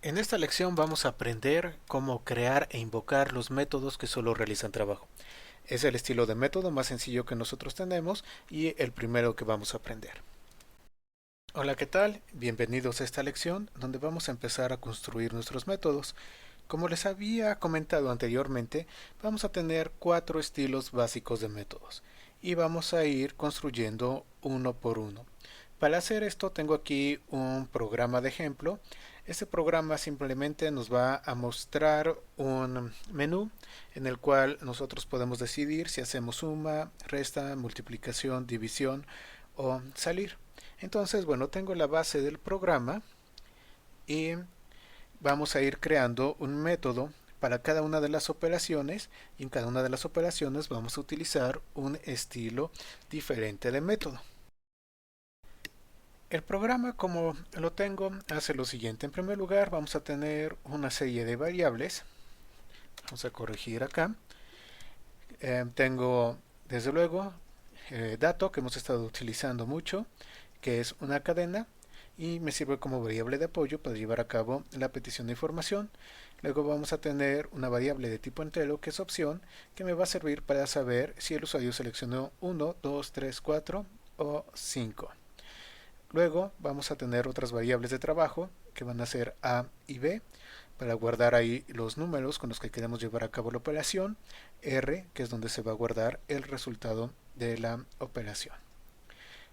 En esta lección vamos a aprender cómo crear e invocar los métodos que solo realizan trabajo. Es el estilo de método más sencillo que nosotros tenemos y el primero que vamos a aprender. Hola, ¿qué tal? Bienvenidos a esta lección donde vamos a empezar a construir nuestros métodos. Como les había comentado anteriormente, vamos a tener 4 estilos básicos de métodos y vamos a ir construyendo uno por uno. Para hacer esto tengo aquí un programa de ejemplo. Este programa simplemente nos va a mostrar un menú en el cual nosotros podemos decidir si hacemos suma, resta, multiplicación, división o salir. Entonces, bueno, tengo la base del programa y vamos a ir creando un método para cada una de las operaciones y en cada una de las operaciones vamos a utilizar un estilo diferente de método. El programa, como lo tengo, hace lo siguiente. En primer lugar, vamos a tener una serie de variables. Vamos a corregir acá. Tengo, desde luego, dato que hemos estado utilizando mucho, que es una cadena, y me sirve como variable de apoyo para llevar a cabo la petición de información. Luego vamos a tener una variable de tipo entero, que es opción, que me va a servir para saber si el usuario seleccionó 1, 2, 3, 4 o 5. Luego vamos a tener otras variables de trabajo que van a ser A y B para guardar ahí los números con los que queremos llevar a cabo la operación. R, que es donde se va a guardar el resultado de la operación.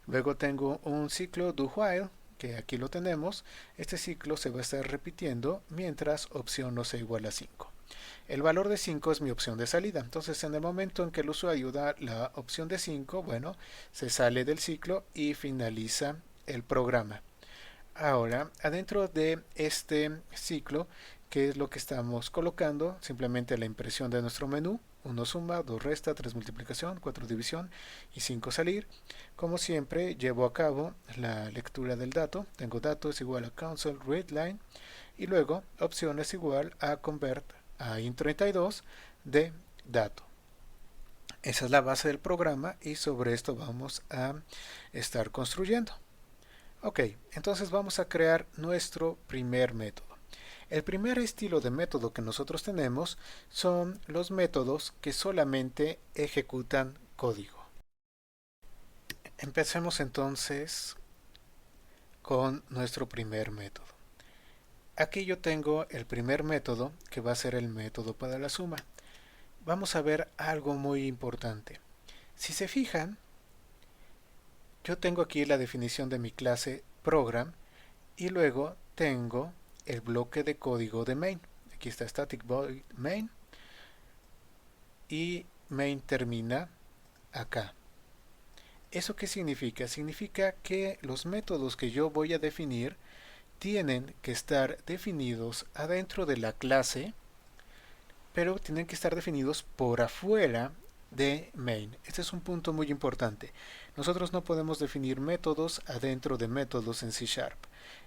Luego tengo un ciclo do while, que aquí lo tenemos. Este ciclo se va a estar repitiendo mientras opción no sea igual a 5. El valor de 5 es mi opción de salida. Entonces, en el momento en que el usuario da la opción de 5, bueno, se sale del ciclo y finaliza el programa. Ahora, adentro de este ciclo, ¿qué es lo que estamos colocando? Simplemente la impresión de nuestro menú. 1 suma, 2 resta, 3 multiplicación, 4 división y 5 salir. Como siempre, llevo a cabo la lectura del dato. Tengo dato es igual a console readline y luego opción es igual a convert a int32 de dato. Esa es la base del programa y sobre esto vamos a estar construyendo. Ok, entonces vamos a crear nuestro primer método. El primer estilo de método que nosotros tenemos son los métodos que solamente ejecutan código. Empecemos entonces con nuestro primer método. Aquí yo tengo el primer método que va a ser el método para la suma. Vamos a ver algo muy importante. Si se fijan, yo tengo aquí la definición de mi clase program y luego tengo el bloque de código de main. Aquí está static void main y main termina acá. ¿Eso qué significa? Significa que los métodos que yo voy a definir tienen que estar definidos adentro de la clase, pero tienen que estar definidos por afuera de main. Este es un punto muy importante. Nosotros no podemos definir métodos adentro de métodos en C#.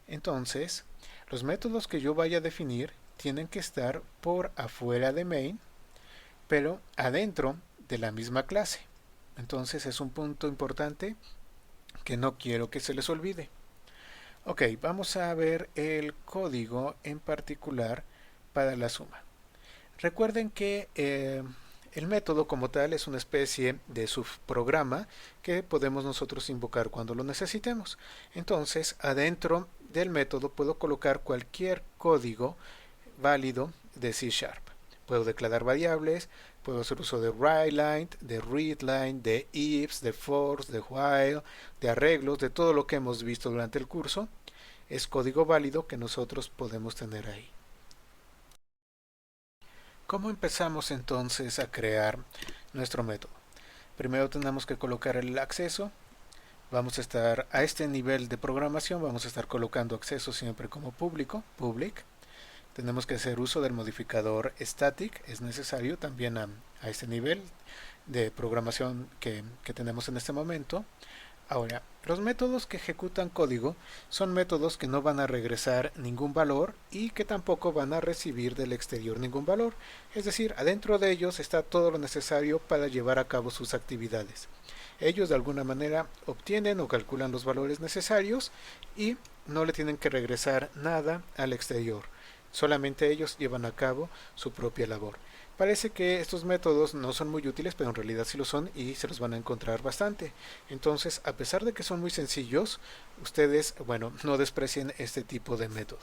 Entonces, los métodos que yo vaya a definir tienen que estar por afuera de main, pero adentro de la misma clase. Entonces es un punto importante que no quiero que se les olvide. Ok, vamos a ver el código en particular para la suma. Recuerden que el método como tal es una especie de subprograma que podemos nosotros invocar cuando lo necesitemos. Entonces, adentro del método puedo colocar cualquier código válido de C#. Puedo declarar variables, puedo hacer uso de writeline, de readline, de ifs, de fors, de while, de arreglos, de todo lo que hemos visto durante el curso. Es código válido que nosotros podemos tener ahí. ¿Cómo empezamos entonces a crear nuestro método? Primero tenemos que colocar el acceso. Vamos a estar a este nivel de programación, vamos a estar colocando acceso siempre como público, public. Tenemos que hacer uso del modificador static, es necesario también a este nivel de programación que tenemos en este momento. Ahora, los métodos que ejecutan código son métodos que no van a regresar ningún valor y que tampoco van a recibir del exterior ningún valor. Es decir, adentro de ellos está todo lo necesario para llevar a cabo sus actividades. Ellos de alguna manera obtienen o calculan los valores necesarios y no le tienen que regresar nada al exterior. Solamente ellos llevan a cabo su propia labor. Parece que estos métodos no son muy útiles, pero en realidad sí lo son y se los van a encontrar bastante. Entonces, a pesar de que son muy sencillos, ustedes, bueno, no desprecien este tipo de método.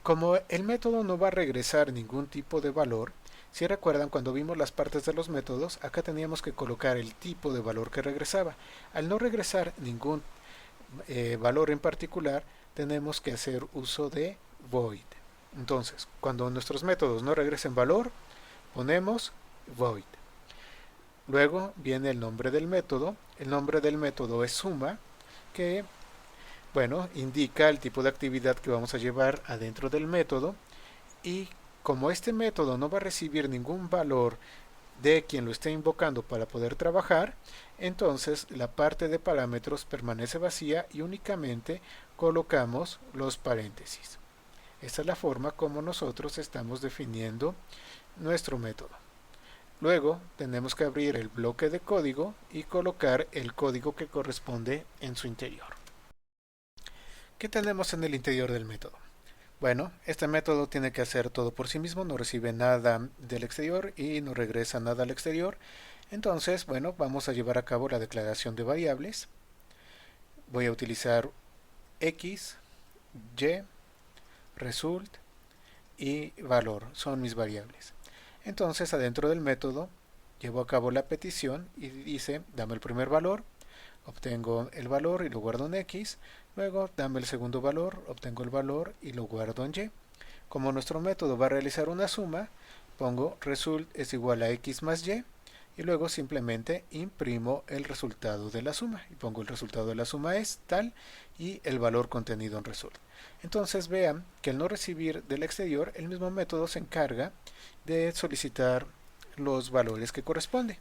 Como el método no va a regresar ningún tipo de valor, si recuerdan cuando vimos las partes de los métodos, acá teníamos que colocar el tipo de valor que regresaba. Al no regresar ningún valor en particular, tenemos que hacer uso de void. Entonces, cuando nuestros métodos no regresen valor, ponemos void. Luego viene el nombre del método. El nombre del método es suma, que bueno, indica el tipo de actividad que vamos a llevar adentro del método. Y como este método no va a recibir ningún valor de quien lo esté invocando para poder trabajar, entonces la parte de parámetros permanece vacía y únicamente colocamos los paréntesis. Esta es la forma como nosotros estamos definiendo nuestro método. Luego tenemos que abrir el bloque de código y colocar el código que corresponde en su interior. ¿Qué tenemos en el interior del método? Bueno, este método tiene que hacer todo por sí mismo, no recibe nada del exterior y no regresa nada al exterior. Entonces, bueno, vamos a llevar a cabo la declaración de variables. Voy a utilizar x, y, result y valor, son mis variables. Entonces, adentro del método, llevo a cabo la petición y dice, dame el primer valor, obtengo el valor y lo guardo en x, luego dame el segundo valor, obtengo el valor y lo guardo en y. Como nuestro método va a realizar una suma, pongo result es igual a x más y y luego simplemente imprimo el resultado de la suma y pongo el resultado de la suma es tal y el valor contenido en result. Entonces vean que al no recibir del exterior, el mismo método se encarga de solicitar los valores que corresponde.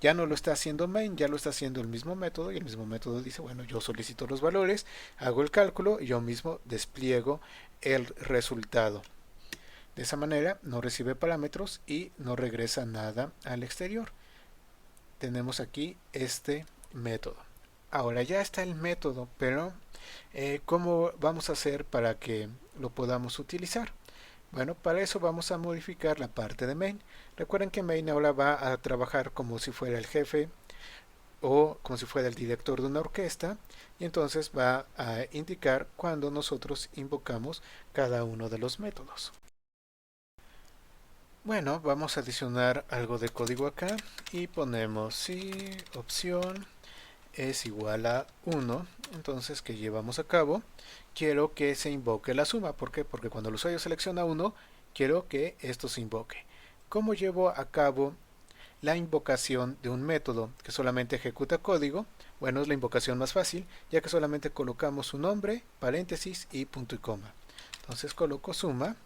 Ya no lo está haciendo main, ya lo está haciendo el mismo método y el mismo método dice, bueno, yo solicito los valores, hago el cálculo y yo mismo despliego el resultado. De esa manera no recibe parámetros y no regresa nada al exterior. Tenemos aquí este método. Ahora ya está el método, pero ¿cómo vamos a hacer para que lo podamos utilizar? Bueno, para eso vamos a modificar la parte de main. Recuerden que main ahora va a trabajar como si fuera el jefe o como si fuera el director de una orquesta y entonces va a indicar cuando nosotros invocamos cada uno de los métodos. Bueno, vamos a adicionar algo de código acá y ponemos si opción es igual a 1, entonces que llevamos a cabo, quiero que se invoque la suma. ¿Por qué? Porque cuando el usuario selecciona 1, quiero que esto se invoque. ¿Cómo llevo a cabo la invocación de un método que solamente ejecuta código? Bueno, es la invocación más fácil, ya que solamente colocamos su nombre, paréntesis y punto y coma. Entonces coloco suma,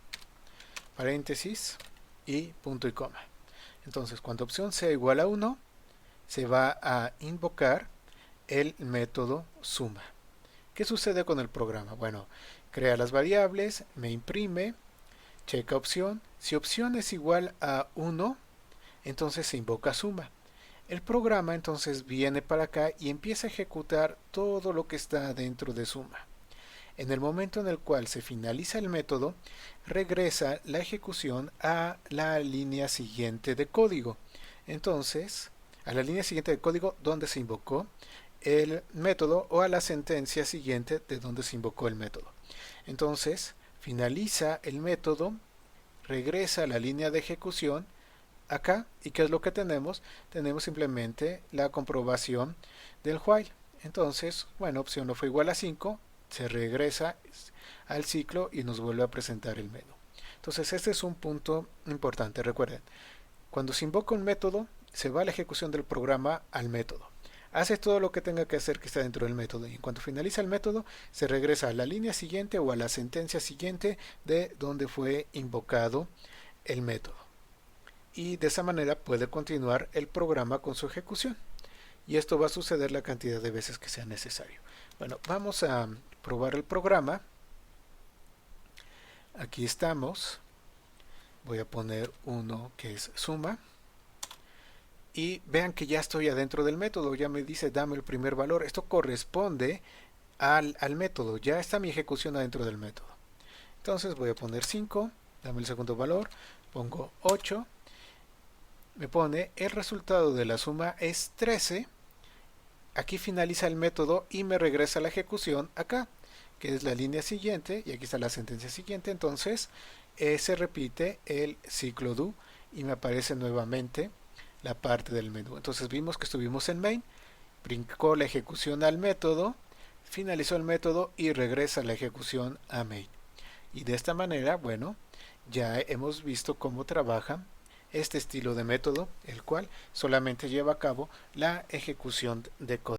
paréntesis y punto y coma. Entonces, cuando opción sea igual a 1, se va a invocar el método suma. ¿Qué sucede con el programa? Bueno, crea las variables, me imprime, checa opción. Si opción es igual a 1, entonces se invoca suma. El programa entonces viene para acá y empieza a ejecutar todo lo que está dentro de suma. En el momento en el cual se finaliza el método, regresa la ejecución a la línea siguiente de código. Entonces, a la línea siguiente de código donde se invocó el método o a la sentencia siguiente de donde se invocó el método. Entonces, finaliza el método, regresa a la línea de ejecución acá. ¿Y qué es lo que tenemos? Tenemos simplemente la comprobación del while. Entonces, bueno, opción no fue igual a 5, se regresa al ciclo y nos vuelve a presentar el menú. Entonces este es un punto importante. Recuerden, cuando se invoca un método, se va la ejecución del programa al método. Hace todo lo que tenga que hacer que está dentro del método y en cuanto finaliza el método, se regresa a la línea siguiente o a la sentencia siguiente de donde fue invocado el método. Y de esa manera puede continuar el programa con su ejecución. Y esto va a suceder la cantidad de veces que sea necesario. Bueno, vamos a probar el programa. Aquí estamos. Voy a poner uno que es suma. y vean que ya estoy adentro del método, ya me dice dame el primer valor, esto corresponde al método, ya está mi ejecución adentro del método. Entonces voy a poner 5, dame el segundo valor, pongo 8, me pone el resultado de la suma es 13, aquí finaliza el método y me regresa la ejecución acá, que es la línea siguiente, y aquí está la sentencia siguiente. Entonces se repite el ciclo do y me aparece nuevamente la parte del menú. Entonces vimos que estuvimos en main, brincó la ejecución al método, finalizó el método y regresa la ejecución a main. Y de esta manera, bueno, ya hemos visto cómo trabaja este estilo de método, el cual solamente lleva a cabo la ejecución de código.